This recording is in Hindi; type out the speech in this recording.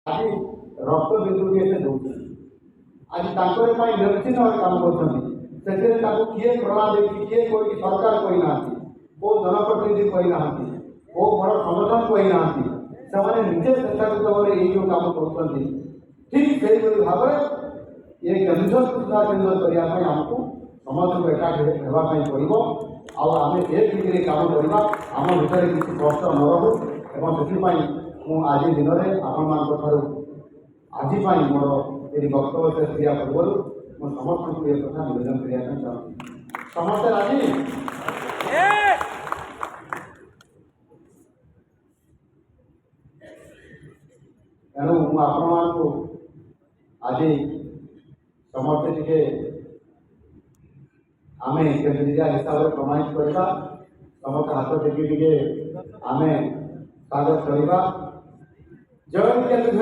आज रक्त बिंदु भी से दौर आज निर्चिन काम कर किए प्रणा दे किए कोई सरकार कोई ना को जनप्रतिनिधि कोई ना को बड़ संगठन कोई ना से निजे चेष्टा भाव ये जो काम कर ठीक से भाव ये केन्दुझर सूचना केन्द्र करने आमको समस्त को एकाठी होगापी पड़ो आम एक काम करवा आम भितर किसी कष्ट न रू से आज दिन में आपण आज मोर ये वक्तव्य शेष किया पूर्व मुझे समस्त को एक कथा निवेदन करने चाहूँगी समस्ते राजी तेणु मुझे आज समस्ते टे आम हिसाब से प्रमाणित करवा समस्त हाथ टेकी आम स्वागत करवा जय केन्दुझर।